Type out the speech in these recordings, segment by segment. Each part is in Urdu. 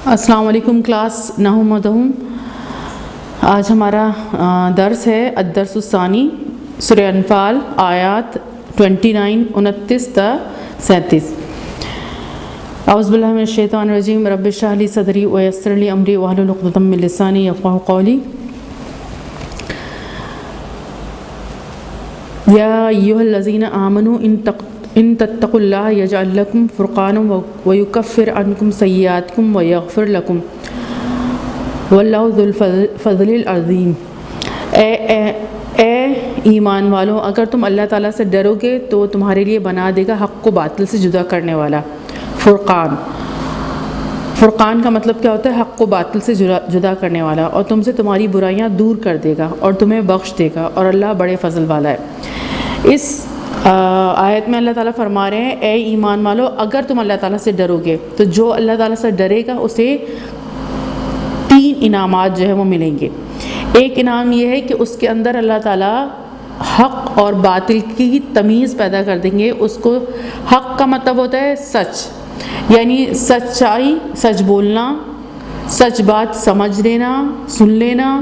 السلام علیکم کلاس نحمدہم۔ آج ہمارا درس ہے الدرس الثانی سورہ انفال آیات 29 29 تا 37۔ اعوذ باللہ من الشیطان الرجیم، رب اشرح لی صدری ویسر لی امری واحلل عقدۃ من لسانی یفقہوا قولی۔ یا ایھا الذین آمنوا ان تتقوا اللہ یجعل لکم فرقانا ویکفر عنکم سیئاتکم ویغفر لکم واللہ ذو الفضل العظیم۔ اے ایمان والو، اگر تم اللہ تعالیٰ سے ڈرو گے تو تمہارے لیے بنا دے گا حق کو باطل سے جدا کرنے والا فرقان۔ فرقان کا مطلب کیا ہوتا ہے؟ حق کو باطل سے جدا کرنے والا، اور تم سے تمہاری برائیاں دور کر دے گا اور تمہیں بخش دے گا، اور اللہ بڑے فضل والا ہے۔ اس آیت میں اللہ تعالیٰ فرما رہے ہیں اے ایمان والو، اگر تم اللہ تعالیٰ سے ڈرو گے تو جو اللہ تعالیٰ سے ڈرے گا اسے 3 انعامات جو ہے وہ ملیں گے۔ ایک انعام یہ ہے کہ اس کے اندر اللہ تعالیٰ حق اور باطل کی تمیز پیدا کر دیں گے۔ اس کو حق کا مطلب ہوتا ہے سچ، یعنی سچائی، سچ بولنا، سچ بات سمجھ لینا، سن لینا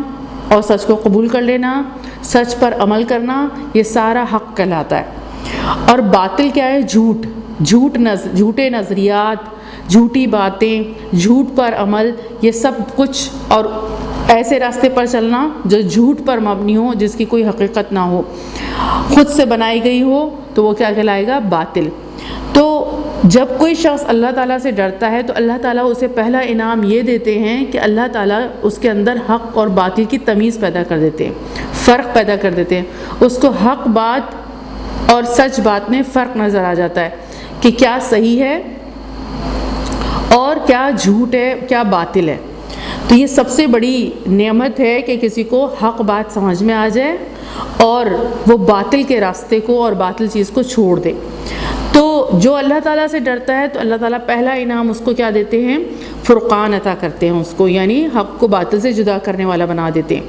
اور سچ کو قبول کر لینا، سچ پر عمل کرنا، یہ سارا حق کہلاتا ہے۔ اور باطل کیا ہے؟ جھوٹے نظریات، جھوٹی باتیں، جھوٹ پر عمل، یہ سب کچھ، اور ایسے راستے پر چلنا جو جھوٹ پر مبنی ہو، جس کی کوئی حقیقت نہ ہو، خود سے بنائی گئی ہو، تو وہ کیا کہلائے گا؟ باطل۔ تو جب کوئی شخص اللہ تعالیٰ سے ڈرتا ہے تو اللہ تعالیٰ اسے پہلا انعام یہ دیتے ہیں کہ اللہ تعالیٰ اس کے اندر حق اور باطل کی تمیز پیدا کر دیتے ہیں، فرق پیدا کر دیتے ہیں۔ اس کو حق بات اور سچ بات میں فرق نظر آ جاتا ہے کہ کیا صحیح ہے اور کیا جھوٹ ہے، کیا باطل ہے۔ تو یہ سب سے بڑی نعمت ہے کہ کسی کو حق بات سمجھ میں آ جائے اور وہ باطل کے راستے کو اور باطل چیز کو چھوڑ دے۔ تو جو اللہ تعالیٰ سے ڈرتا ہے تو اللہ تعالیٰ پہلا انعام اس کو کیا دیتے ہیں؟ فرقان عطا کرتے ہیں اس کو، یعنی حق کو باطل سے جدا کرنے والا بنا دیتے ہیں۔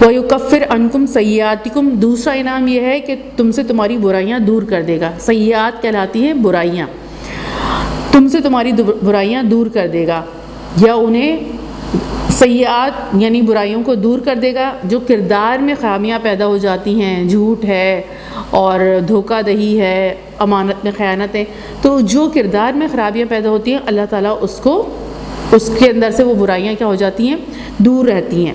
وَيُكَفِّرْ عَنْكُمْ سَيِّئَاتِكُمْ، دوسرا انعام یہ ہے کہ تم سے تمہاری برائیاں دور کر دے گا۔ سیئات کہلاتی ہیں برائیاں، تم سے تمہاری برائیاں دور کر دے گا، یا انہیں سیئات یعنی برائیوں کو دور کر دے گا۔ جو کردار میں خامیاں پیدا ہو جاتی ہیں، جھوٹ ہے اور دھوکہ دہی ہے، امانت میں خیانت ہے، تو جو کردار میں خرابیاں پیدا ہوتی ہیں اللہ تعالیٰ اس کے اندر سے وہ برائیاں کیا ہو جاتی ہیں؟ دور رہتی ہیں،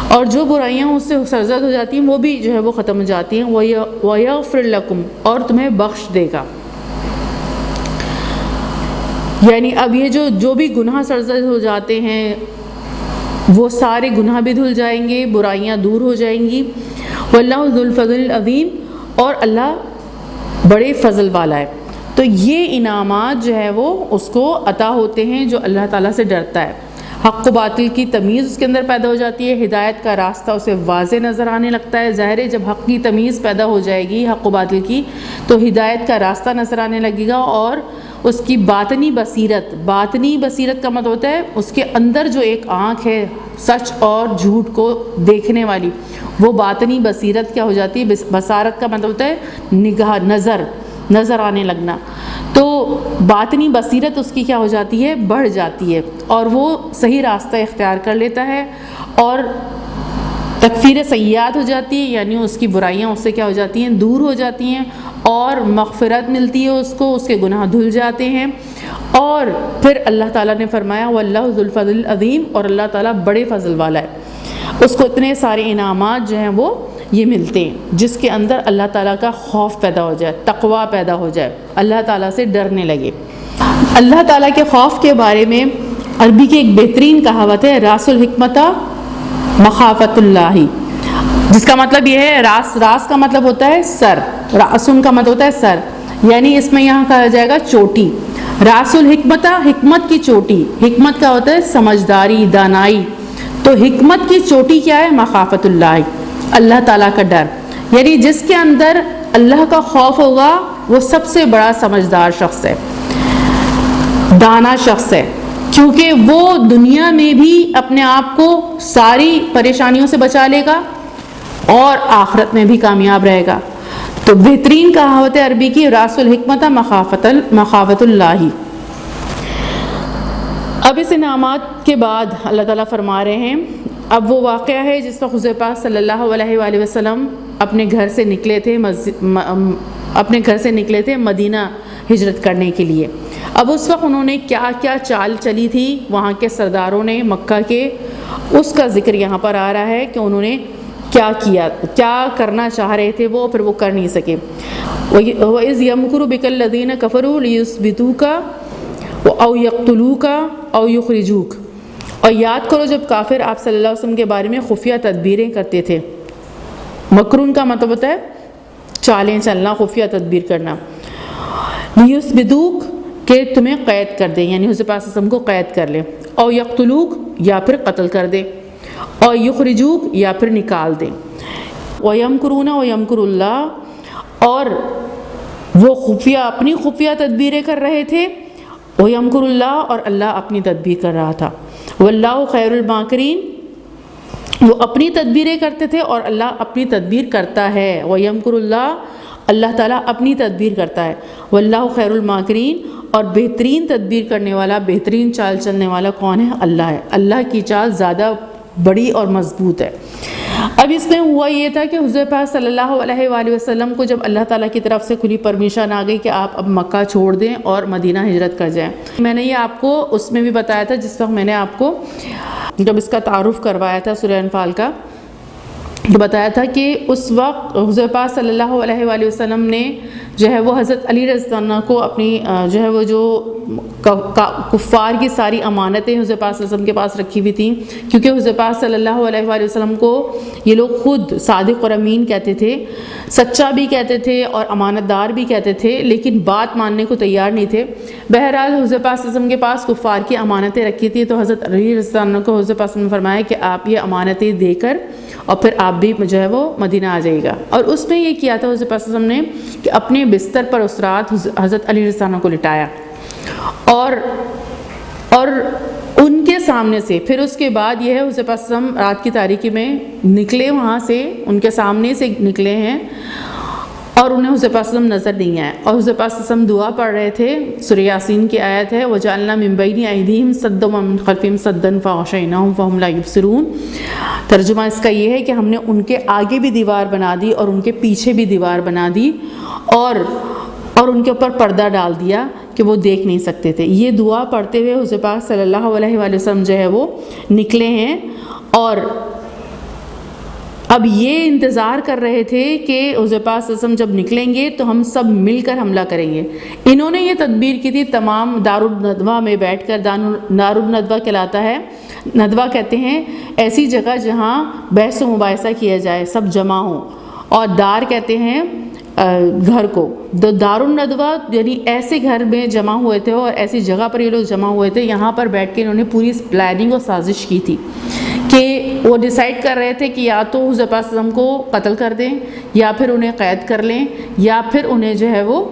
اور جو برائیاں اس سے سرزد ہو جاتی ہیں وہ بھی جو ہے وہ ختم ہو جاتی ہیں۔ وَيَغْفِرْ لَكُمْ، اور تمہیں بخش دے گا۔ یعنی اب یہ جو بھی گناہ سرزد ہو جاتے ہیں وہ سارے گناہ بھی دھل جائیں گے، برائیاں دور ہو جائیں گی۔ واللہ ذو الفضل العظیم، اور اللہ بڑے فضل والا ہے۔ تو یہ انعامات جو ہے وہ اس کو عطا ہوتے ہیں جو اللہ تعالیٰ سے ڈرتا ہے۔ حق و باطل کی تمیز اس کے اندر پیدا ہو جاتی ہے، ہدایت کا راستہ اسے واضح نظر آنے لگتا ہے۔ ظاہر ہے جب حق کی تمیز پیدا ہو جائے گی، حق و باطل کی، تو ہدایت کا راستہ نظر آنے لگے گا، اور اس کی باطنی بصیرت کا مطلب ہوتا ہے اس کے اندر جو ایک آنکھ ہے سچ اور جھوٹ کو دیکھنے والی، وہ باطنی بصیرت کیا ہو جاتی ہے؟ بصارت کا مطلب ہوتا ہے نگاہ، نظر آنے لگنا۔ تو باطنی بصیرت اس کی کیا ہو جاتی ہے؟ بڑھ جاتی ہے، اور وہ صحیح راستہ اختیار کر لیتا ہے، اور تکفیر سیئات ہو جاتی ہے، یعنی اس کی برائیاں اس سے کیا ہو جاتی ہیں؟ دور ہو جاتی ہیں، اور مغفرت ملتی ہے اس کو، اس کے گناہ دھل جاتے ہیں۔ اور پھر اللہ تعالیٰ نے فرمایا واللہ ذو الفضل العظیم، اور اللہ تعالیٰ بڑے فضل والا ہے۔ اس کو اتنے سارے انعامات جو ہیں وہ یہ ملتے ہیں جس کے اندر اللہ تعالیٰ کا خوف پیدا ہو جائے، تقویٰ پیدا ہو جائے، اللہ تعالیٰ سے ڈرنے لگے۔ اللہ تعالیٰ کے خوف کے بارے میں عربی کی ایک بہترین کہاوت ہے، راس الحکمت مخافت اللہ، جس کا مطلب یہ ہے، راس کا مطلب ہوتا ہے سر، راسن کا مطلب ہوتا ہے سر، یعنی اس میں یہاں کہا جائے گا چوٹی۔ راس الحکمت، حکمت کی چوٹی، حکمت کا ہوتا ہے سمجھداری، دانائی، تو حکمت کی چوٹی کیا ہے؟ مخافت اللہ، اللہ تعالیٰ کا ڈر، یعنی جس کے اندر اللہ کا خوف ہوگا وہ سب سے بڑا سمجھدار شخص ہے، دانا شخص ہے، کیونکہ وہ دنیا میں بھی اپنے آپ کو ساری پریشانیوں سے بچا لے گا اور آخرت میں بھی کامیاب رہے گا۔ تو بہترین کہاوت ہے عربی کی، راس الحکمت مخافت اللہ۔ اب اس انعامات کے بعد اللہ تعالیٰ فرما رہے ہیں، اب وہ واقعہ ہے جس وقت حضور پاک صلی اللہ علیہ وآلہ وسلم اپنے گھر سے نکلے تھے مدینہ ہجرت کرنے کے لیے۔ اب اس وقت انہوں نے کیا کیا چال چلی تھی وہاں کے سرداروں نے مکہ کے، اس کا ذکر یہاں پر آ رہا ہے کہ انہوں نے کیا کیا، کیا کرنا چاہ رہے تھے وہ، پھر وہ کر نہیں سکے۔ وَإِذْ يَمْكُرُ بِكَ الَّذِينَ كَفَرُوا لِيُثْبِتُوكَ أَوْ يَقْتُلُوكَ أَوْ يُخْرِجُوكَ، اور یاد کرو جب کافر آپ صلی اللہ علیہ وسلم کے بارے میں خفیہ تدبیریں کرتے تھے۔ مکرون کا مطلب ہوتا ہے چالیں چلنا، خفیہ تدبیر کرنا۔ لیُثْبِتُوک کہ تمہیں قید کر دیں، یعنی حضور پاک صلی اللہ علیہ وسلم کو قید کر لیں، او یقتلوک یا پھر قتل کر دیں، اور یخرجوک یا پھر نکال دیں۔ وَيَمْكُرُونَ وَيَمْكُرُ اللَّهُ، اور وہ اپنی خفیہ تدبیریں کر رہے تھے، وَيَمْكُرُ اللَّهُ، اور اللہ اپنی تدبیر کر رہا تھا۔ وَاللَّهُ خَيْرُ الْمَاكِرِينَ، وہ اپنی تدبیریں کرتے تھے اور اللہ اپنی تدبیر کرتا ہے۔ وَيَمْكُرُ اللَّهُ، اللہ تعالیٰ اپنی تدبیر کرتا ہے۔ وَاللَّهُ خَيْرُ الْمَاكِرِينَ، اور بہترین تدبیر کرنے والا، بہترین چال چلنے والا کون ہے؟ اللہ ہے۔ اللہ کی چال زیادہ بڑی اور مضبوط ہے۔ اب اس میں ہوا یہ تھا کہ حضور پاک صلی اللہ علیہ وآلہ وسلم کو جب اللہ تعالیٰ کی طرف سے کھلی پرمیشن آ گئی کہ آپ اب مکہ چھوڑ دیں اور مدینہ ہجرت کر جائیں، میں نے یہ آپ کو اس میں بھی بتایا تھا جس وقت میں نے آپ کو جب اس کا تعارف کروایا تھا سورہ انفال کا، تو بتایا تھا کہ اس وقت حضور پاک صلی اللہ علیہ وآلہ وسلم نے جو ہے وہ حضرت علی رضی اللہ عنہ کو اپنی جو ہے وہ جو کفار کی ساری امانتیں حضور پاک صلی اللہ علیہ وسلم کے پاس رکھی ہوئی تھیں، کیونکہ حضور پاک صلی اللہ علیہ وآلہ وسلم کو یہ لوگ خود صادق اور امین کہتے تھے، سچا بھی کہتے تھے اور امانت دار بھی کہتے تھے، لیکن بات ماننے کو تیار نہیں تھے۔ بہرحال حضور پاک صلی اللہ علیہ وسلم کے پاس کفار کی امانتیں رکھی تھی، تو حضرت علی رضی اللہ عنہ کو حضور پاک صلی اللہ علیہ وسلم نے فرمایا کہ آپ یہ امانتیں دے کر اور پھر آپ بھی جو ہے وہ مدینہ آ جائے گا۔ اور اس میں یہ کیا تھا حضور پاک صلی اللہ علیہ وسلم نے کہ اپنے بستر پر اس رات حضرت علی رضی اللہ عنہ کو لٹایا اور ان کے سامنے سے، پھر اس کے بعد یہ ہے حضور پاک صلی اللہ علیہ وسلم رات کی تاریکی میں نکلے، وہاں سے ان کے سامنے سے نکلے ہیں اور انہیں حضور پاک صلی اللہ علیہ وسلم نظر نہیں آئے، اور حضور پاک صلی اللہ علیہ وسلم دعا پڑھ رہے تھے۔ سورہ یاسین کی آیت ہے وَجَعَلْنَا مِن بَيْنِ أَيْدِيهِمْ سَدًّا وَمِن خَلْفِهِمْ سَدًّا فَأَغْشَيْنَاهُمْ فَهُمْ لَا يُبْصِرُونَ۔ ترجمہ اس کا یہ ہے کہ ہم نے ان کے آگے بھی دیوار بنا دی اور ان کے پیچھے بھی دیوار بنا دی اور ان کے اوپر پردہ ڈال دیا کہ وہ دیکھ نہیں سکتے تھے۔ یہ دعا پڑھتے ہوئے حضور پاک صلی اللہ علیہ وآلہ وسلم جو ہے وہ نکلے ہیں، اور اب یہ انتظار کر رہے تھے کہ حضور پاک صلی اللہ علیہ وسلم جب نکلیں گے تو ہم سب مل کر حملہ کریں گے۔ انہوں نے یہ تدبیر کی تھی تمام دارالندوہ میں بیٹھ کر، دارالندوہ کہلاتا ہے، ندوہ کہتے ہیں ایسی جگہ جہاں بحث و مباحثہ کیا جائے، سب جمع ہوں، اور دار کہتے ہیں گھر کو، دارالندوہ یعنی ایسے گھر میں جمع ہوئے تھے اور ایسی جگہ پر یہ لوگ جمع ہوئے تھے، یہاں پر بیٹھ کے انہوں نے پوری پلاننگ اور سازش کی تھی کہ وہ ڈیسائیڈ کر رہے تھے کہ یا تو حضور پاک صلی اللہ علیہ وسلم کو قتل کر دیں، یا پھر انہیں قید کر لیں، یا پھر انہیں جو ہے وہ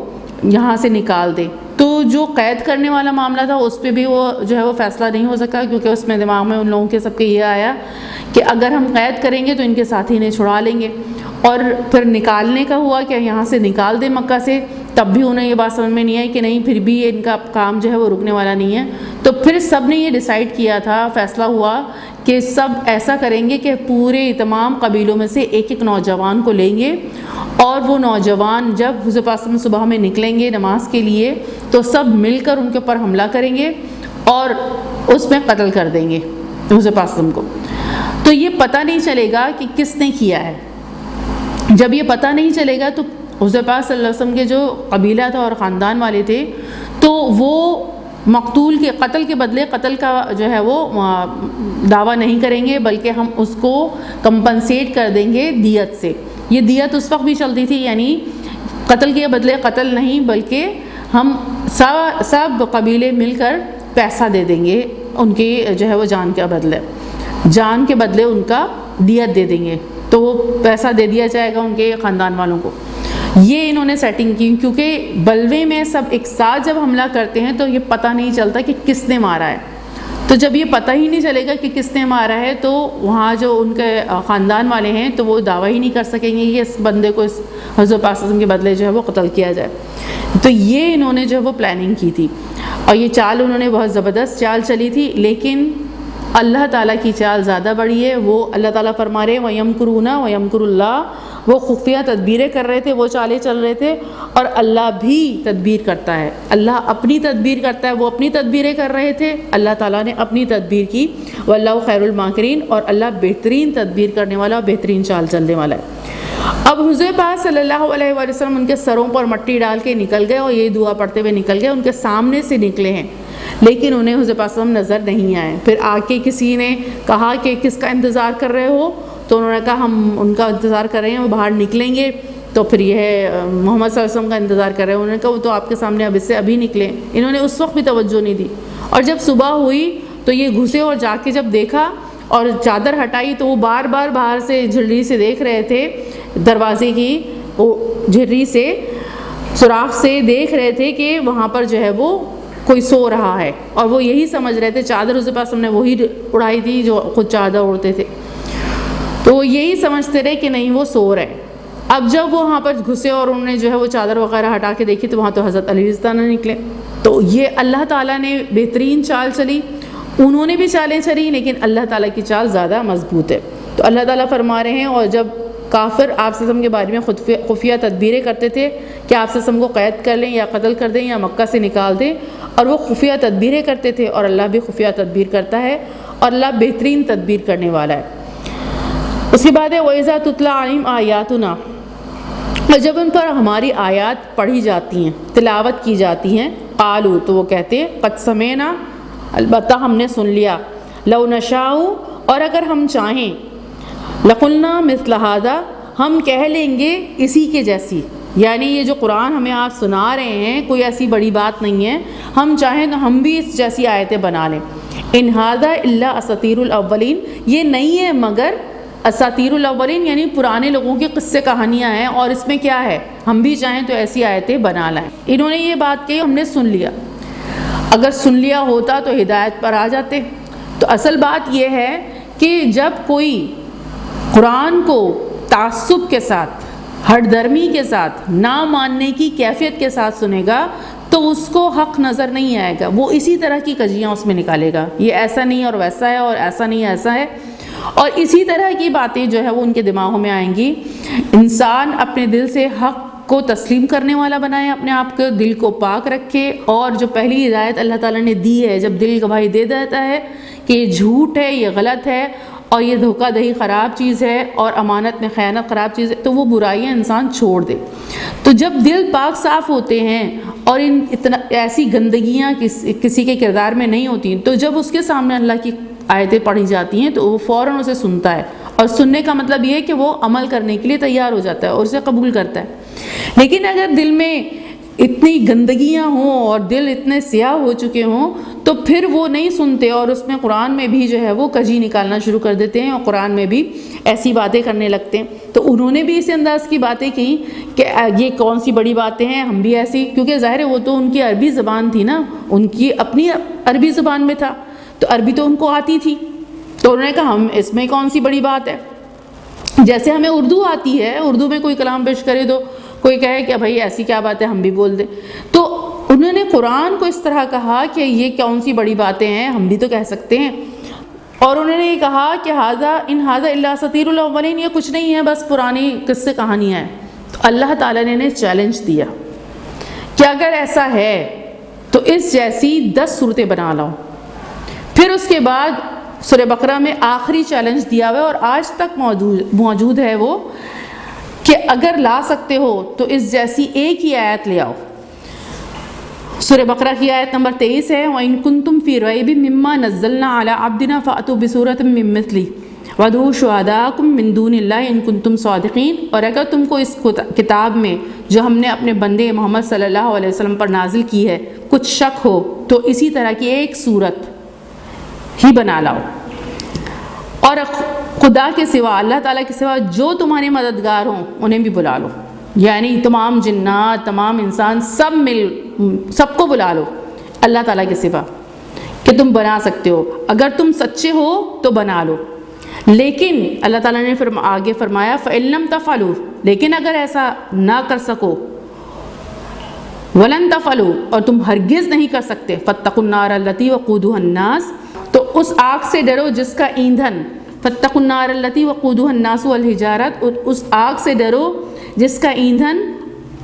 یہاں سے نکال دیں۔ تو جو قید کرنے والا معاملہ تھا اس پہ بھی وہ جو ہے وہ فیصلہ نہیں ہو سکا، کیونکہ اس میں دماغ میں ان لوگوں کے سب کے یہ آیا کہ اگر ہم قید کریں گے تو ان کے ساتھی انہیں چھڑا لیں گے، اور پھر نکالنے کا ہوا کہ یہاں سے نکال دیں مکہ سے، تب بھی انہیں یہ بات سمجھ میں نہیں آئی کہ نہیں، پھر بھی ان کا کام جو ہے وہ رکنے والا نہیں ہے۔ تو پھر سب نے یہ ڈیسائیڈ کیا تھا، فیصلہ ہوا کہ سب ایسا کریں گے کہ پورے تمام قبیلوں میں سے ایک ایک نوجوان کو لیں گے، اور وہ نوجوان جب حضور پاک صلی اللہ علیہ وسلم صبح میں نکلیں گے نماز کے لیے تو سب مل کر ان کے اوپر حملہ کریں گے اور اس میں قتل کر دیں گے حضور پاک صلی اللہ علیہ وسلم کو۔ تو یہ پتہ نہیں چلے گا کہ کس نے کیا ہے۔ جب یہ پتہ نہیں چلے گا تو حضور پاک صلی اللہ علیہ وسلم کے جو قبیلہ تھا اور خاندان والے تھے تو وہ مقتول کے قتل کے بدلے قتل کا جو ہے وہ دعویٰ نہیں کریں گے، بلکہ ہم اس کو کمپنسیٹ کر دیں گے دیت سے۔ یہ دیت اس وقت بھی چلتی تھی، یعنی قتل کے بدلے قتل نہیں، بلکہ ہم سب قبیلے مل کر پیسہ دے دیں گے ان کی جو ہے وہ جان کے بدلے ان کا دیت دے دیں گے، تو وہ پیسہ دے دیا جائے گا ان کے خاندان والوں کو۔ یہ انہوں نے سیٹنگ کی، کیونکہ بلوے میں سب ایک ساتھ جب حملہ کرتے ہیں تو یہ پتہ نہیں چلتا کہ کس نے مارا ہے۔ تو جب یہ پتہ ہی نہیں چلے گا کہ کس نے مارا ہے تو وہاں جو ان کے خاندان والے ہیں تو وہ دعویٰ ہی نہیں کر سکیں گے کہ اس بندے کو اس حضور پاک صلی اللہ علیہ وسلم کے بدلے جو ہے وہ قتل کیا جائے۔ تو یہ انہوں نے جو ہے وہ پلاننگ کی تھی۔ اور یہ چال انہوں نے بہت زبردست چال چلی تھی، لیکن اللہ تعالیٰ کی چال زیادہ بڑی ہے۔ وہ اللہ تعالیٰ فرما رہے ہیں وَيَمْكُرُونَ وَيَمْكُرُ اللَّهُ، وہ خفیہ تدبیریں کر رہے تھے، وہ چالیں چل رہے تھے، اور اللہ بھی تدبیر کرتا ہے۔ اللہ اپنی تدبیر کرتا ہے، وہ اپنی تدبیریں کر رہے تھے، اللہ تعالیٰ نے اپنی تدبیر کی۔ وَاللَّهُ خَيْرُ الْمَاكِرِينَ، اور اللہ بہترین تدبیر کرنے والا، بہترین چال چلنے والا ہے۔ اب حضور پاک صلی اللہ علیہ وآلہ وسلم ان کے سروں پر مٹی ڈال کے نکل گئے، اور یہ دعا پڑھتے ہوئے نکل گئے، ان کے سامنے سے نکلے ہیں، لیکن انہیں حضور پاک صلی اللہ علیہ وسلم نظر نہیں آئے۔ پھر آ کے کسی نے کہا کہ کس کا انتظار کر رہے ہو؟ تو انہوں نے کہا ہم ان کا انتظار کر رہے ہیں، وہ باہر نکلیں گے تو پھر یہ محمد صلی اللہ علیہ وسلم کا انتظار کر رہے ہیں۔ انہوں نے کہا وہ تو آپ کے سامنے اب اس سے ابھی نکلے۔ انہوں نے اس وقت بھی توجہ نہیں دی، اور جب صبح ہوئی تو یہ گھسے، اور جا کے جب دیکھا اور چادر ہٹائی تو وہ بار بار باہر سے جھرری سے دیکھ رہے تھے، دروازے کی وہ جھرری سے سوراخ سے دیکھ رہے تھے کہ وہاں پر جو ہے وہ کوئی سو رہا ہے، اور وہ یہی سمجھ رہے تھے، چادر اس کے پاس ہم نے وہی اڑائی تھی جو خود چادر اڑتے تھے، تو وہ یہی سمجھتے رہے کہ نہیں وہ سو رہے۔ اب جب وہ وہاں پر گھسے اور انہوں نے جو ہے وہ چادر وغیرہ ہٹا کے دیکھی تو وہاں تو حضرت علی رضی اللہ عنہ نکلے۔ تو یہ اللہ تعالیٰ نے بہترین چال چلی، انہوں نے بھی چالیں چلی، لیکن اللہ تعالیٰ کی چال زیادہ مضبوط ہے۔ تو اللہ تعالیٰ فرما رہے ہیں، اور جب کافر آپ صلی اللہ علیہ وسلم کے بارے میں خفیہ تدبیریں کرتے تھے کہ آپ صلی اللہ علیہ وسلم کو قید کر لیں یا قتل کر دیں یا مکہ سے نکال دیں، اور وہ خفیہ تدبیریں کرتے تھے، اور اللہ بھی خفیہ تدبیر کرتا ہے، اور اللہ بہترین تدبیر کرنے والا ہے۔ اس کے بعد ہے وَإِذَا تُتْلَىٰ عَلَيْهِمْ آيَاتُنَا، اور جب ان پر ہماری آیات پڑھی جاتی ہیں، تلاوت کی جاتی ہیں، قالوا، تو وہ کہتے ہیں قد سمعنا، البتہ ہم نے سن لیا، لو نشاء، اور اگر ہم چاہیں، لقلنا مثل هذا، ہم کہہ لیں گے اسی کے جیسی، یعنی یہ جو قرآن ہمیں آپ سنا رہے ہیں کوئی ایسی بڑی بات نہیں ہے، ہم چاہیں تو ہم بھی اس جیسی آیتیں بنا لیں۔ ان هذا الا اساطیر الاولین، یہ نہیں ہے مگر اساطیر الاولین، یعنی پرانے لوگوں کی قصے کہانیاں ہیں، اور اس میں کیا ہے، ہم بھی چاہیں تو ایسی آیتیں بنا لائیں۔ انہوں نے یہ بات کہی، ہم نے سن لیا، اگر سن لیا ہوتا تو ہدایت پر آ جاتے۔ تو اصل بات یہ ہے کہ جب کوئی قرآن کو تعصب کے ساتھ، ہٹ درمی کے ساتھ، نہ ماننے کی کیفیت کے ساتھ سنے گا تو اس کو حق نظر نہیں آئے گا، وہ اسی طرح کی کجیاں اس میں نکالے گا، یہ ایسا نہیں اور ویسا ہے، اور ایسا نہیں ایسا ہے، اور اسی طرح کی باتیں جو ہے وہ ان کے دماغوں میں آئیں گی۔ انسان اپنے دل سے حق کو تسلیم کرنے والا بنائے، اپنے آپ کے دل کو پاک رکھے، اور جو پہلی ہدایت اللہ تعالیٰ نے دی ہے، جب دل گواہی دے دیتا ہے کہ یہ جھوٹ ہے، یہ غلط ہے، اور یہ دھوکہ دہی خراب چیز ہے، اور امانت میں خیانت خراب چیز ہے، تو وہ برائیاں انسان چھوڑ دے۔ تو جب دل پاک صاف ہوتے ہیں اور ایسی گندگیاں کسی کے کردار میں نہیں ہوتی، تو جب اس کے سامنے اللہ کی آیتیں پڑھی جاتی ہیں تو وہ فوراً اسے سنتا ہے، اور سننے کا مطلب یہ ہے کہ وہ عمل کرنے کے لیے تیار ہو جاتا ہے اور اسے قبول کرتا ہے۔ لیکن اگر دل میں اتنی گندگیاں ہوں اور دل اتنے سیاہ ہو چکے ہوں تو پھر وہ نہیں سنتے، اور اس میں قرآن میں بھی جو ہے وہ کجی نکالنا شروع کر دیتے ہیں، اور قرآن میں بھی ایسی باتیں کرنے لگتے ہیں۔ تو انہوں نے بھی اس انداز کی باتیں کی کہ یہ کون سی بڑی باتیں ہیں، ہم بھی ایسی، کیونکہ ظاہر ہے وہ تو ان کی عربی زبان تھی نا، ان کی اپنی عربی زبان میں تھا، تو عربی تو ان کو آتی تھی، تو انہوں نے کہا ہم اس میں کون سی بڑی بات ہے، جیسے ہمیں اردو آتی ہے، اردو میں کوئی کلام پیش کرے تو کوئی کہے کہ بھائی ایسی کیا بات ہے، ہم بھی بول دیں۔ تو انہوں نے قرآن کو اس طرح کہا کہ یہ کون سی بڑی باتیں ہیں، ہم بھی تو کہہ سکتے ہیں، اور انہوں نے یہ کہا کہ ان هذا الا اساطیر الاولین، یہ کچھ نہیں ہے، بس پرانی قصے کہانیاں ہیں۔ تو اللہ تعالیٰ نے انہیں چیلنج دیا کہ اگر ایسا ہے تو اس جیسی 10 صورتیں بنا لاؤ۔ پھر اس کے بعد سورہ بقرہ میں آخری چیلنج دیا ہوا ہے، اور آج تک موجود ہے وہ، کہ اگر لا سکتے ہو تو اس جیسی ایک ہی آیت لے آؤ۔ سورہ بقرہ کی آیت نمبر 23 ہے، وَإِن كُنتُمْ فِي رَيْبٍ مِّمَّا نَزَّلْنَا عَلَىٰ عَبْدِنَا فَأْتُوا بِسُورَةٍ مِّن مِّثْلِهِ وَادْعُوا شُهَدَاءَكُم مِّن دُونِ اللَّهِ إِن كُنتُمْ صَادِقِينَ، اور اگر تم کو اس کتاب میں جو ہم نے اپنے بندے محمد صلی اللہ علیہ وسلم پر نازل کی ہے کچھ شک ہو تو اسی طرح کی ایک صورت ہی بنا لاؤ، اور خدا کے سوا، اللہ تعالیٰ کے سوا جو تمہارے مددگار ہوں انہیں بھی بلا لو، یعنی تمام جنات، تمام انسان، سب کو بلا لو اللہ تعالیٰ کے سوا، کہ تم بنا سکتے ہو، اگر تم سچے ہو تو بنا لو۔ لیکن اللہ تعالیٰ نے آگے فرمایا فَإِن لَّمْ تَفْعَلُوا، لیکن اگر ایسا نہ کر سکو ولن تفعلوا اور تم ہرگز نہیں کر سکتے فاتقوا النار التی وقودها الناس تو اس آگ سے ڈرو جس کا ایندھن فاتقوا النار التی وقودها الناس والحجارۃ اور اس آگ سے ڈرو جس کا ایندھن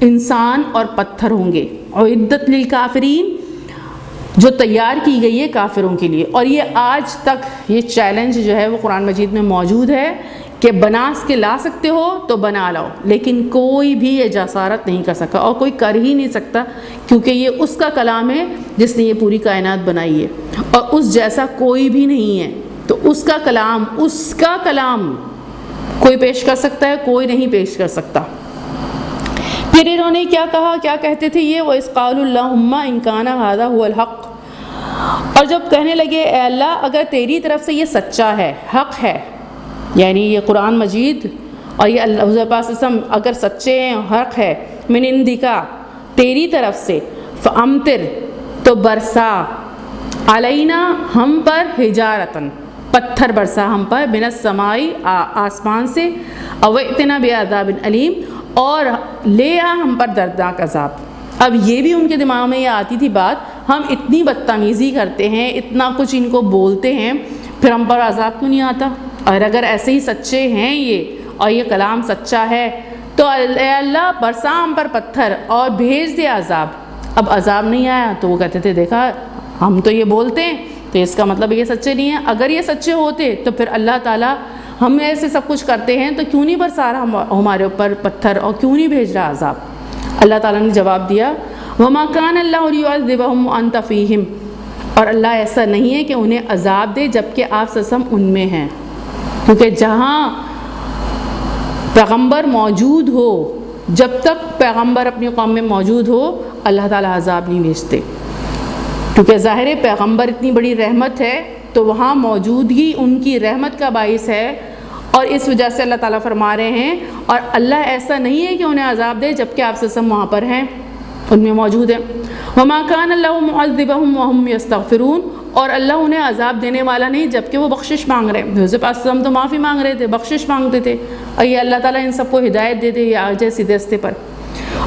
انسان اور پتھر ہوں گے اعدت للکافرین جو تیار کی گئی ہے کافروں کے لیے. اور یہ آج تک یہ چیلنج جو ہے وہ قرآن مجید میں موجود ہے کہ بنا کے لا سکتے ہو تو بنا لاؤ، لیکن کوئی بھی یہ جسارت نہیں کر سکا اور کوئی کر ہی نہیں سکتا، کیونکہ یہ اس کا کلام ہے جس نے یہ پوری کائنات بنائی ہے اور اس جیسا کوئی بھی نہیں ہے. تو اس کا کلام کوئی پیش کر سکتا ہے؟ کوئی نہیں پیش کر سکتا. پھر انہوں نے کیا کہا، کیا کہتے تھے یہ وَإِذْ قَالُوا اللَّهُمَّ إِنْ كَانَ هَذَا هُوَ الْحَقُّ، اور جب کہنے لگے اے اللہ اگر تیری طرف سے یہ سچا ہے، حق ہے، یعنی یہ قرآن مجید اور یہ اللہ حضور پاک صلی اللہ علیہ وسلم اگر سچے ہیں، حق ہے، من عندک تیری طرف سے، فَأَمْطِرْ تو برسا، علینا ہم پر، حجارتن پتھر برسا ہم پر، من السماء آسمان سے، او ائتنا بعذاب علیم اور لے آ ہم پر دردناک عذاب. اب یہ بھی ان کے دماغ میں یہ آتی تھی بات، ہم اتنی بدتمیزی کرتے ہیں، اتنا کچھ ان کو بولتے ہیں، پھر ہم پر عذاب کیوں نہیں آتا؟ اور اگر ایسے ہی سچے ہیں یہ اور یہ کلام سچا ہے تو اے اللہ برسا ہم پر پتھر اور بھیج دے عذاب. اب عذاب نہیں آیا تو وہ کہتے تھے دیکھا ہم تو یہ بولتے ہیں تو اس کا مطلب یہ سچے نہیں ہیں. اگر یہ سچے ہوتے تو پھر اللہ تعالیٰ ہم ایسے سب کچھ کرتے ہیں تو کیوں نہیں برسا رہا ہمارے اوپر پتھر اور کیوں نہیں بھیج رہا عذاب؟ اللہ تعالیٰ نے جواب دیا وَمَا كَانَ اللَّهُ لِيُعَذِّبَهُمْ وَأَنْتَ فِيهِمْ، اور اللہ ایسا نہیں ہے کہ انہیں عذاب دے جبکہ آپ سسم ان میں ہیں، کیونکہ جہاں پیغمبر موجود ہو، جب تک پیغمبر اپنی قوم میں موجود ہو اللہ تعالیٰ عذاب نہیں بھیجتے، کیونکہ ظاہر پیغمبر اتنی بڑی رحمت ہے تو وہاں موجودگی ان کی رحمت کا باعث ہے، اور اس وجہ سے اللہ تعالیٰ فرما رہے ہیں اور اللہ ایسا نہیں ہے کہ انہیں عذاب دے جبکہ آپ سسم وہاں پر ہیں، ان میں موجود ہیں. وَمَا كَانَ اللَّهُ مُعَذِّبَهُمْ وَهُمْ يَسْتَغْفِرُونَ، اور اللہ انہیں عذاب دینے والا نہیں جبکہ وہ بخشش مانگ رہے ہیں. حضرت اسلم تو معافی مانگ رہے تھے، بخشش مانگتے تھے، اور یہ اللہ تعالیٰ ان سب کو ہدایت دے دے یہ آ جائے سیدھے راستے پر.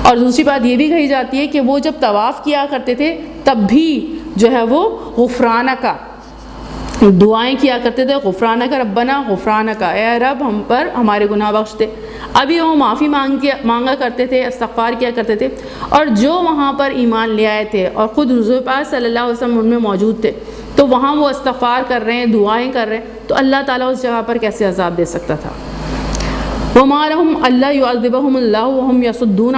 اور دوسری بات یہ بھی کہی جاتی ہے کہ وہ جب طواف کیا کرتے تھے تب بھی جو ہے وہ غفرانہ کا دعائیں کیا کرتے تھے، غفرانہ کا ربنا غفرانہ کا، اے رب ہم پر ہمارے گناہ بخش دے. ابھی وہ معافی مانگا کرتے تھے، استغفار کیا کرتے تھے، اور جو وہاں پر ایمان لے آئے تھے اور خود حضور پاک صلی اللہ علیہ وسلم ان میں موجود تھے تو وہاں وہ استغفار کر رہے ہیں، دعائیں کر رہے ہیں، تو اللہ تعالیٰ اس جگہ پر کیسے عذاب دے سکتا تھا؟ وَمَا لَهُمْ أَلَّا يُعَذِّبَهُمُ اللَّهُ وَهُمْ يَصُدُّونَ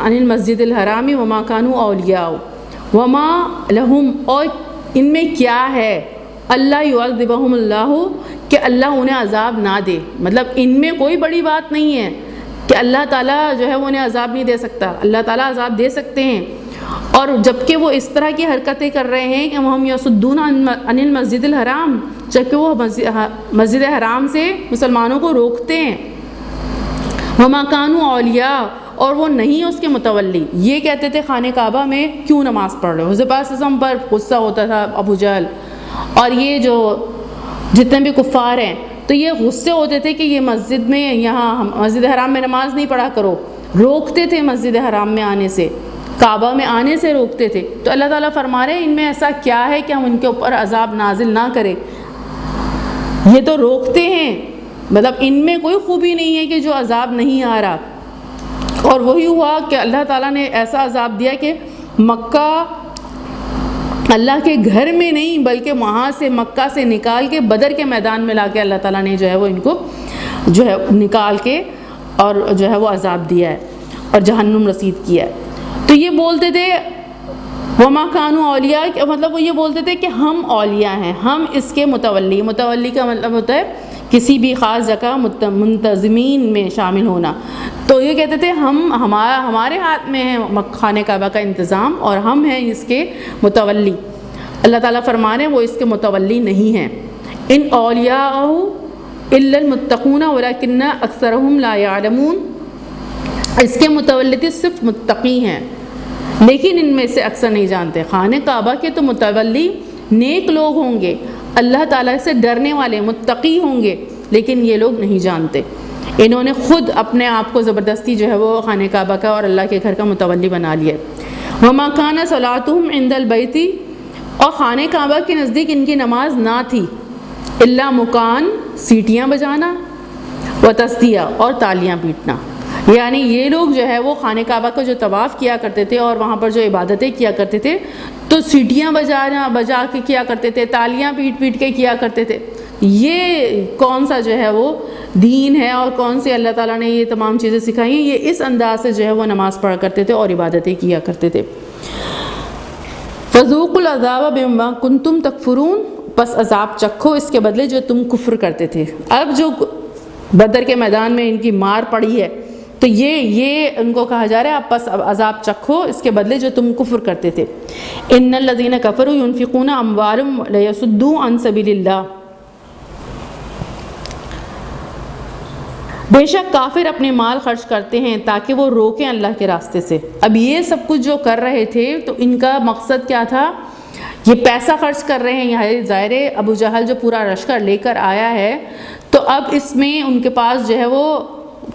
عَنِ الْمَسْجِدِ الْحَرَامِ وَمَا كَانُوا أَوْلِيَاءَهُ وَمَا لَهُمْ، اور ان میں کیا ہے اللہ يُعَذِّبَهُمُ اللَّهُ کہ اللہ انہیں عذاب نہ دے، مطلب ان میں کوئی بڑی بات نہیں ہے کہ اللہ تعالیٰ جو ہے وہ انہیں عذاب نہیں دے سکتا، اللہ تعالیٰ عذاب دے سکتے ہیں. اور جبکہ وہ اس طرح کی حرکتیں کر رہے ہیں کہ وَهُمْ يَصُدُّونَ عَنِ الْمَسْجِدِ الْحَرَامِ، جبکہ وہ مسجد حرام سے مسلمانوں کو روکتے ہیں. وَمَا كَانُوا أَوْلِيَاءَ، اور وہ نہیں اس کے متولی. یہ کہتے تھے خانہ کعبہ میں کیوں نماز پڑھ رہے ہو، حضرت پاک صلی اللہ علیہ وسلم پر غصہ ہوتا تھا ابو جہل اور یہ جو جتنے بھی کفار ہیں، تو یہ غصے ہوتے تھے کہ یہ مسجد میں، یہاں مسجد حرام میں نماز نہیں پڑھا کرو، روکتے تھے مسجد حرام میں آنے سے، کعبہ میں آنے سے روکتے تھے. تو اللہ تعالیٰ فرما رہے ہیں ان میں ایسا کیا ہے کہ ہم ان کے اوپر عذاب نازل نہ کریں؟ یہ تو روکتے ہیں، مطلب ان میں کوئی خوبی نہیں ہے کہ جو عذاب نہیں آ رہا. اور وہی ہوا کہ اللہ تعالیٰ نے ایسا عذاب دیا کہ مکہ اللہ کے گھر میں نہیں بلکہ وہاں سے مکہ سے نکال کے بدر کے میدان میں لا کے اللہ تعالیٰ نے جو ہے وہ ان کو جو ہے نکال کے اور جو ہے وہ عذاب دیا ہے اور جہنم رسید کیا ہے. تو یہ بولتے تھے وَمَا كَانُوا أَوْلِيَاءَ، مطلب وہ یہ بولتے تھے کہ ہم اولیاء ہیں، ہم اس کے متولی. متولی کا مطلب ہوتا ہے کسی بھی خاص جگہ منتظمین میں شامل ہونا. تو یہ کہتے تھے ہمارے ہاتھ میں ہے خانہ کعبہ کا انتظام اور ہم ہیں اس کے متولی. اللہ تعالیٰ فرما رہے ہیں وہ اس کے متولی نہیں ہیں. ان اولیاء الا المتقون ولکن اکثرهم لا يعلمون، اس کے متولی صرف متقی ہیں لیکن ان میں سے اکثر نہیں جانتے. خانہ کعبہ کے تو متولی نیک لوگ ہوں گے، اللہ تعالیٰ سے ڈرنے والے متقی ہوں گے، لیکن یہ لوگ نہیں جانتے. انہوں نے خود اپنے آپ کو زبردستی جو ہے وہ خانہ کعبہ کا اور اللہ کے گھر کا متولی بنا لیا. وما کان صلاتہم عند البیت، اور خانہ کعبہ کے نزدیک ان کی نماز نہ تھی، الا مکان، سیٹیاں بجانا، و تصدیہ، اور تالیاں پیٹنا. یعنی یہ لوگ جو ہے وہ خانہ کعبہ کا جو طواف کیا کرتے تھے اور وہاں پر جو عبادتیں کیا کرتے تھے تو سیٹیاں بجا کے کیا کرتے تھے، تالیاں پیٹ پیٹ کے کیا کرتے تھے. یہ کون سا جو ہے وہ دین ہے اور کون سے اللہ تعالیٰ نے یہ تمام چیزیں سکھائی ہیں؟ یہ اس انداز سے جو ہے وہ نماز پڑھا کرتے تھے اور عبادتیں کیا کرتے تھے. فذوقوا العذاب بما کنتم تکفرون، پس عذاب چکھو اس کے بدلے جو تم کفر کرتے تھے. اب جو بدر کے میدان میں ان کی مار پڑی ہے تو یہ ان کو کہا جا رہا ہے اب پس عذاب چکھو اس کے بدلے جو تم کفر کرتے تھے. ان الذین کفروا ينفقون اموالهم ليصدوا عن سبیل اللہ، بے شک کافر اپنے مال خرچ کرتے ہیں تاکہ وہ روکیں اللہ کے راستے سے. اب یہ سب کچھ جو کر رہے تھے تو ان کا مقصد کیا تھا؟ یہ پیسہ خرچ کر رہے ہیں. یہ ظاہر ہے ابو جہل جو پورا لشکر لے کر آیا ہے تو اب اس میں ان کے پاس جو ہے وہ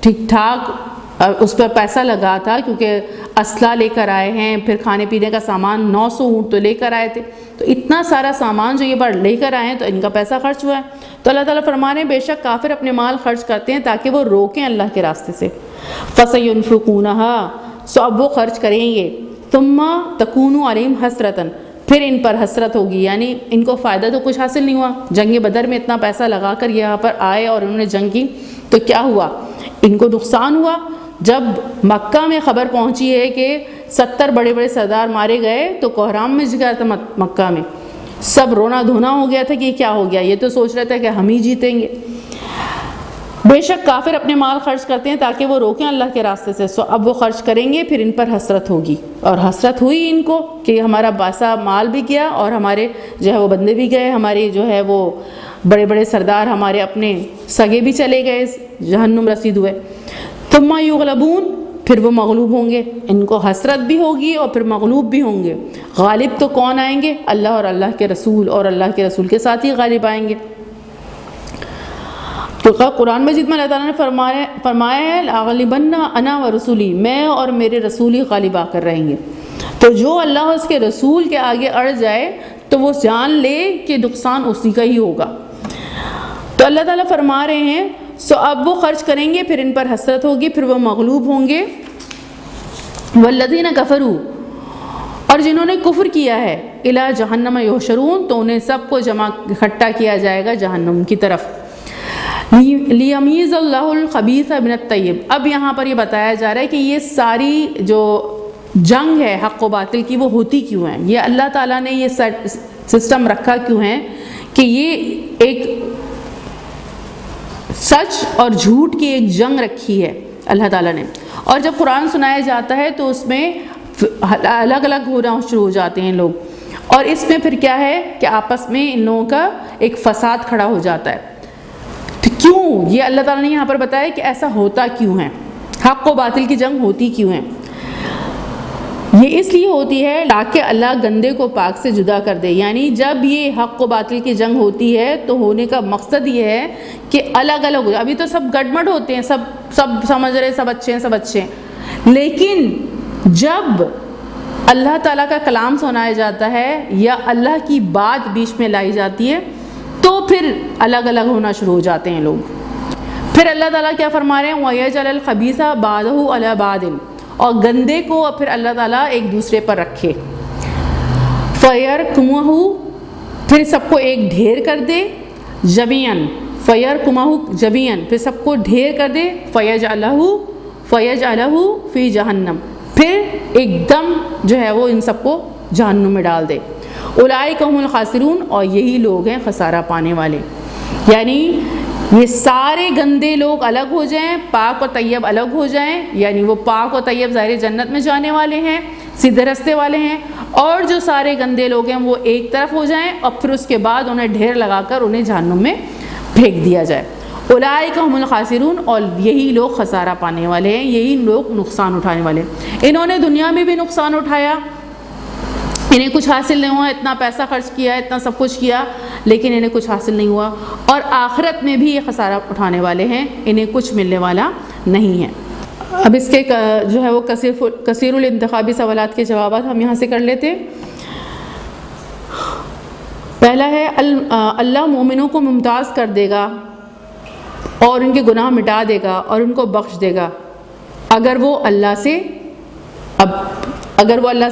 ٹھیک ٹھاک اس پر پیسہ لگا تھا کیونکہ اسلحہ لے کر آئے ہیں، پھر کھانے پینے کا سامان 900 اونٹ تو لے کر آئے تھے، تو اتنا سارا سامان جو یہ بار لے کر آئے ہیں تو ان کا پیسہ خرچ ہوا ہے. تو اللہ تعالیٰ فرما رہے ہیں بے شک کافر اپنے مال خرچ کرتے ہیں تاکہ وہ روکیں اللہ کے راستے سے. فَسَيُنْفِقُونَهَا، سو اب وہ خرچ کریں گے. ثُمَّ تَكُونُ عَلَيْهِمْ حَسْرَةً، پھر ان پر حسرت ہوگی، یعنی ان کو فائدہ تو کچھ حاصل نہیں ہوا. جنگ بدر میں اتنا پیسہ لگا کر یہاں پر آئے اور انہوں نے جنگ کی تو کیا ہوا؟ ان کو نقصان ہوا. جب مکہ میں خبر پہنچی ہے کہ 70 بڑے بڑے سردار مارے گئے تو کوہرام میں گیا تھا مکہ میں، سب رونا دھونا ہو گیا تھا کہ یہ کیا ہو گیا، یہ تو سوچ رہے تھے کہ ہم ہی جیتیں گے. بے شک کافر اپنے مال خرچ کرتے ہیں تاکہ وہ روکیں اللہ کے راستے سے. سو اب وہ خرچ کریں گے پھر ان پر حسرت ہوگی، اور حسرت ہوئی ان کو کہ ہمارا باسا مال بھی گیا اور ہمارے جو ہے وہ بندے بھی گئے، ہمارے جو ہے وہ بڑے بڑے سردار ہمارے اپنے سگے بھی چلے گئے، جہنم رسید ہوئے. ثم یغلبون، پھر وہ مغلوب ہوں گے. ان کو حسرت بھی ہوگی اور پھر مغلوب بھی ہوں گے. غالب تو کون آئیں گے؟ اللہ اور اللہ کے رسول، اور اللہ کے رسول کے ساتھ ہی غالب آئیں گے. تو قرآن مجید میں اللہ تعالیٰ نے فرمایا ہے لاغلبن انا و رسولی، میں اور میرے رسول ہی غالب آ کر رہیں گے. تو جو اللہ اور اس کے رسول کے آگے اڑ جائے تو وہ جان لے کہ نقصان اسی کا ہی ہوگا. تو اللہ تعالیٰ فرما رہے ہیں سو اب وہ خرچ کریں گے پھر ان پر حسرت ہوگی، پھر وہ مغلوب ہوں گے. والذین کفروا، اور جنہوں نے کفر کیا ہے، الی جہنم یحشرون، تو انہیں سب کو جمع اکٹھا کیا جائے گا جہنم کی طرف. لیمیز اللہ الخبیث من الطیب، اب یہاں پر یہ بتایا جا رہا ہے کہ یہ ساری جو جنگ ہے حق و باطل کی وہ ہوتی کیوں ہے، یہ اللہ تعالیٰ نے یہ سسٹم رکھا کیوں ہے کہ یہ ایک سچ اور جھوٹ کی ایک جنگ رکھی ہے اللہ تعالیٰ نے. اور جب قرآن سنایا جاتا ہے تو اس میں الگ الگ ہونا شروع ہو جاتے ہیں لوگ، اور اس میں پھر کیا ہے کہ آپس میں ان لوگوں کا ایک فساد کھڑا ہو جاتا ہے. تو کیوں یہ اللہ تعالیٰ نے یہاں پر بتایا کہ ایسا ہوتا کیوں ہے، حق و باطل کی جنگ ہوتی کیوں ہے؟ یہ اس لیے ہوتی ہے تاکہ اللہ گندے کو پاک سے جدا کر دے. یعنی جب یہ حق و باطل کی جنگ ہوتی ہے تو ہونے کا مقصد یہ ہے کہ الگ الگ ہو. ابھی تو سب گڑمڑ ہوتے ہیں، سب سمجھ رہے سب اچھے ہیں، لیکن جب اللہ تعالیٰ کا کلام سنایا جاتا ہے یا اللہ کی بات بیچ میں لائی جاتی ہے تو پھر الگ الگ ہونا شروع ہو جاتے ہیں لوگ. پھر اللہ تعالیٰ کیا فرما رہے ہیں؟ وَيَجْعَلَ الْخَبِيثَ بَعْضَهُ عَلَى بَعْضٍ، اور گندے کو پھر اللہ تعالیٰ ایک دوسرے پر رکھے. فَيَرْكُمُهُ، پھر سب کو ایک ڈھیر کر دے. جَمِيعًا، فَيَرْكُمُهُ جَمِيعًا، پھر سب کو ڈھیر کر دے. فَيَجْعَلَهُ فِي جَهَنَّمَ، پھر ایک دم جو ہے وہ ان سب کو جہنم میں ڈال دے. اولئک هم الخاسرون، اور یہی لوگ ہیں خسارہ پانے والے. یعنی یہ سارے گندے لوگ الگ ہو جائیں، پاک و طیب الگ ہو جائیں، یعنی وہ پاک و طیب ظاہر جنت میں جانے والے ہیں، سیدھے رستے والے ہیں، اور جو سارے گندے لوگ ہیں وہ ایک طرف ہو جائیں اور پھر اس کے بعد انہیں ڈھیر لگا کر انہیں جہنم میں پھینک دیا جائے. اولئک هم الخاسرون، اور یہی لوگ خسارہ پانے والے ہیں، یہی لوگ نقصان اٹھانے والے ہیں. انہوں نے دنیا میں بھی نقصان اٹھایا، انہیں کچھ حاصل نہیں ہوا، اتنا پیسہ خرچ کیا، اتنا سب کچھ کیا، لیکن انہیں کچھ حاصل نہیں ہوا. اور آخرت میں بھی یہ خسارہ اٹھانے والے ہیں، انہیں کچھ ملنے والا نہیں ہے. اب اس کے جو ہے وہ کثیر الانتخابی سوالات کے جوابات ہم یہاں سے کر لیتے ہیں۔ پہلا ہے اللہ مومنوں کو ممتاز کر دے گا اور ان کے گناہ مٹا دے گا اور ان کو بخش دے گا اگر وہ اللہ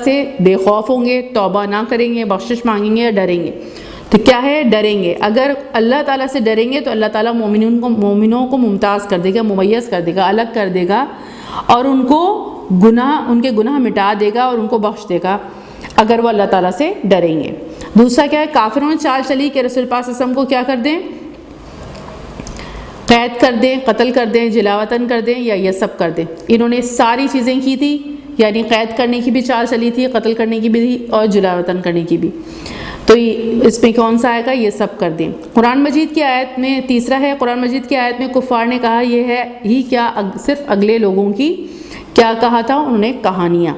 سے بے خوف ہوں گے، توبہ نہ کریں گے، بخشش مانگیں گے یا ڈریں گے۔ تو کیا ہے؟ ڈریں گے۔ اگر اللہ تعالیٰ سے ڈریں گے تو اللہ تعالیٰ مومنوں کو ممتاز کر دے گا، ممیز کر دے گا، الگ کر دے گا اور ان کے گناہ مٹا دے گا اور ان کو بخش دے گا اگر وہ اللہ تعالیٰ سے ڈریں گے۔ دوسرا کیا ہے؟ کافروں نے چال چلی کہ رسول پاک صلی اللہ علیہ وسلم کو کیا کر دیں؟ قید کر دیں، قتل کر دیں، جلاوطن کر دیں یا یہ سب کر دیں۔ انہوں نے ساری چیزیں کی تھی، یعنی قید کرنے کی بھی چال چلی تھی، قتل کرنے کی بھی تھی اور جلاوطن کرنے کی بھی۔ تو اس میں کون سا آئے گا؟ یہ سب کر دیں۔ قرآن مجید کی آیت میں تیسرا ہے، قرآن مجید کی آیت میں کفار نے کہا یہ ہے ہی کیا صرف اگلے لوگوں کی کیا کہا تھا؟ انہوں نے کہانیاں۔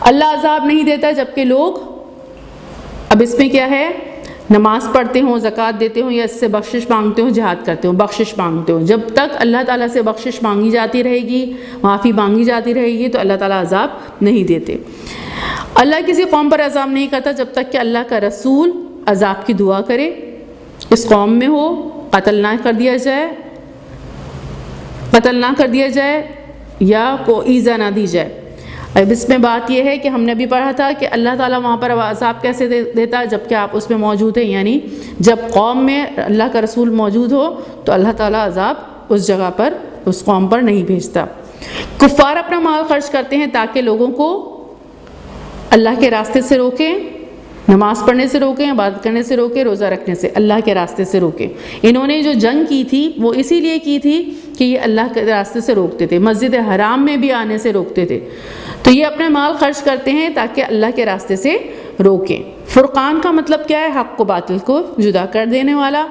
اللہ عذاب نہیں دیتا جبکہ لوگ، اب اس میں کیا ہے؟ نماز پڑھتے ہوں، زکوٰۃ دیتے ہوں یا اس سے بخشش مانگتے ہوں، جہاد کرتے ہوں، بخشش مانگتے ہوں۔ جب تک اللہ تعالیٰ سے بخشش مانگی جاتی رہے گی، معافی مانگی جاتی رہے گی تو اللہ تعالیٰ عذاب نہیں دیتے۔ اللہ کسی قوم پر عذاب نہیں کرتا جب تک کہ اللہ کا رسول عذاب کی دعا کرے، اس قوم میں ہو، قتل نہ کر دیا جائے یا کوئی ایذا نہ دی جائے۔ اب اس میں بات یہ ہے کہ ہم نے بھی پڑھا تھا کہ اللہ تعالیٰ وہاں پر عذاب کیسے دیتا ہے؟ جب کہ آپ اس میں موجود ہیں، یعنی جب قوم میں اللہ کا رسول موجود ہو تو اللہ تعالیٰ عذاب اس جگہ پر، اس قوم پر نہیں بھیجتا۔ کفار اپنا مال خرچ کرتے ہیں تاکہ لوگوں کو اللہ کے راستے سے روکیں، نماز پڑھنے سے روکیں، عبادت کرنے سے روکیں، روزہ رکھنے سے، اللہ کے راستے سے روکیں۔ انہوں نے جو جنگ کی تھی وہ اسی لیے کی تھی کہ یہ اللہ کے راستے سے روکتے تھے، مسجد حرام میں بھی آنے سے روکتے تھے۔ تو یہ اپنے مال خرچ کرتے ہیں تاکہ اللہ کے راستے سے روکیں۔ فرقان کا مطلب کیا ہے؟ حق و باطل کو جدا کر دینے والا،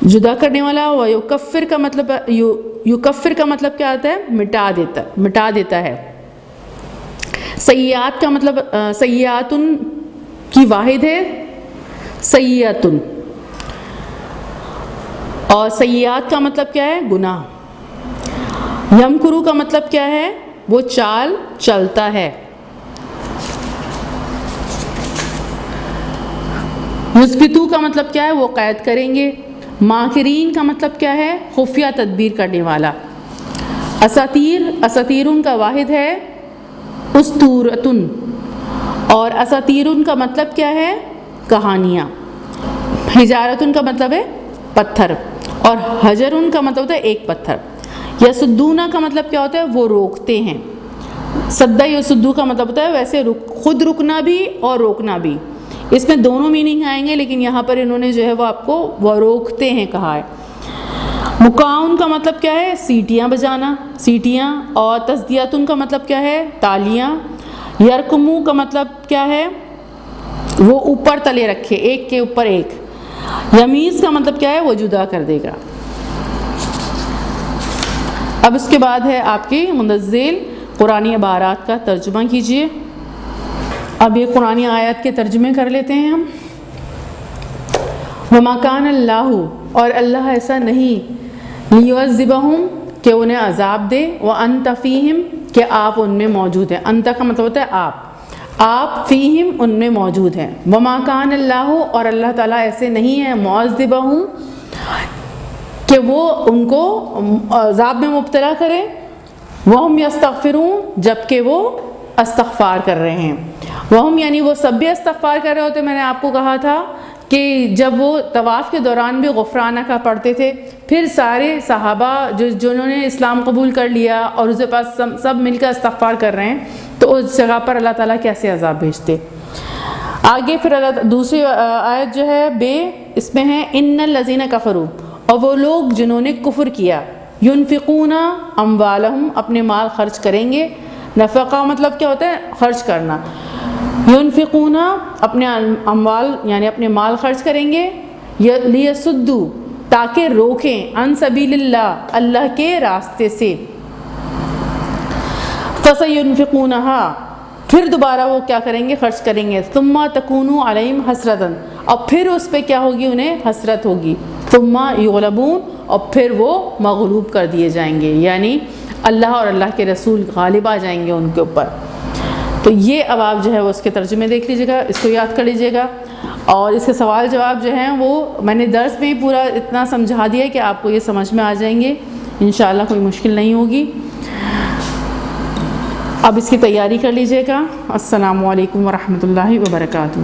جدا کرنے والا۔ یکفر کا مطلب کیا ہوتا ہے؟ مٹا دیتا ہے۔ سیئات کا مطلب سیئاتن کی واحد ہے سیئاتن، اور سیئات کا مطلب کیا ہے؟ گناہ۔ یمکرو کا مطلب کیا ہے؟ وہ چال چلتا ہے۔ یثبتو کا مطلب کیا ہے؟ وہ قید کریں گے۔ ماکرین کا مطلب کیا ہے؟ خفیہ تدبیر کرنے والا۔ اساطیرن کا واحد ہے اسطورتن، اور اساطیرن کا مطلب کیا ہے؟ کہانیاں۔ حجارتن کا مطلب ہے پتھر، اور حجرن کا مطلب ہوتا ہے ایک پتھر۔ یسدون کا مطلب کیا ہوتا ہے؟ وہ روکتے ہیں۔ سدہ یسدو کا مطلب ہوتا ہے ویسے خود رکنا بھی اور روکنا بھی، اس میں دونوں میننگ آئیں گے، لیکن یہاں پر انہوں نے جو ہے وہ آپ کو وہ روکتے ہیں کہا ہے۔ مقاؤن کا مطلب کیا ہے؟ سیٹیاں بجانا، سیٹیاں۔ اور تصدیاتن کا مطلب کیا ہے؟ تالیاں۔ یرکمو کا مطلب کیا ہے؟ وہ اوپر تلے رکھے، ایک کے اوپر ایک۔ یمیز کا مطلب کیا ہے؟ وہ جدا کر دے گا۔ اب اس کے بعد ہے آپ کی منزل قرآنی عبارات کا ترجمہ کیجیے۔ اب یہ قرآنی آیات کے ترجمے کر لیتے ہیں ہم۔ وَمَا كَانَ اللَّهُ، اور اللہ ایسا نہیں، لِيُعَذِّبَهُمْ، کہ انہیں عذاب دے، وَأَنْتَ فِيهِمْ، کہ آپ ان میں موجود ہیں۔ انت کا مطلب ہوتا ہے آپ فیہم ان میں موجود ہیں۔ وَمَا كَانَ اللَّهُ، اور اللہ تعالیٰ ایسے نہیں ہے، مُعَذِّبَهُمْ، کہ وہ ان کو عذاب میں مبتلا کرے، وَهُمْ يَسْتَغْفِرُونَ، جبکہ وہ استغفار کر رہے ہیں۔ وہم یعنی وہ سب بھی استغفار کر رہے ہوتے۔ میں نے آپ کو کہا تھا کہ جب وہ طواف کے دوران بھی غفرانہ کا پڑھتے تھے، پھر سارے صحابہ جنہوں نے اسلام قبول کر لیا اور اس کے پاس سب مل کر استغفار کر رہے ہیں، تو اس جگہ پر اللہ تعالیٰ کیسے عذاب بھیجتے۔ آگے پھر دوسری آیت جو ہے اس میں ہے ان الذین کفروا، اور وہ لوگ جنہوں نے کفر کیا، ينفقون اموالہم، اپنے مال خرچ کریں گے۔ نفقہ مطلب کیا ہوتا ہے؟ خرچ کرنا۔ ينفقون، اپنے اموال یعنی اپنے مال خرچ کریں گے، لیسدوا، تاکہ روکیں، عن سبیل اللہ، اللہ کے راستے سے۔ فسينفقونها، پھر دوبارہ وہ کیا کریں گے؟ خرچ کریں گے۔ ثم تکون علیہم حسرۃ، اور پھر اس پہ کیا ہوگی؟ انہیں حسرت ہوگی۔ ثم یغلبون، اور پھر وہ مغلوب کر دیے جائیں گے، یعنی اللہ اور اللہ کے رسول غالب آ جائیں گے ان کے اوپر۔ تو یہ اب آپ جو ہے وہ اس کے ترجمے دیکھ لیجیے گا، اس کو یاد کر لیجیے گا، اور اس کے سوال جواب جو ہیں وہ میں نے درس میں ہی پورا اتنا سمجھا دیا کہ آپ کو یہ سمجھ میں آ جائیں گے انشاءاللہ، کوئی مشکل نہیں ہوگی۔ اب اس کی تیاری کر لیجیے گا۔ السلام علیکم ورحمۃ اللہ وبرکاتہ۔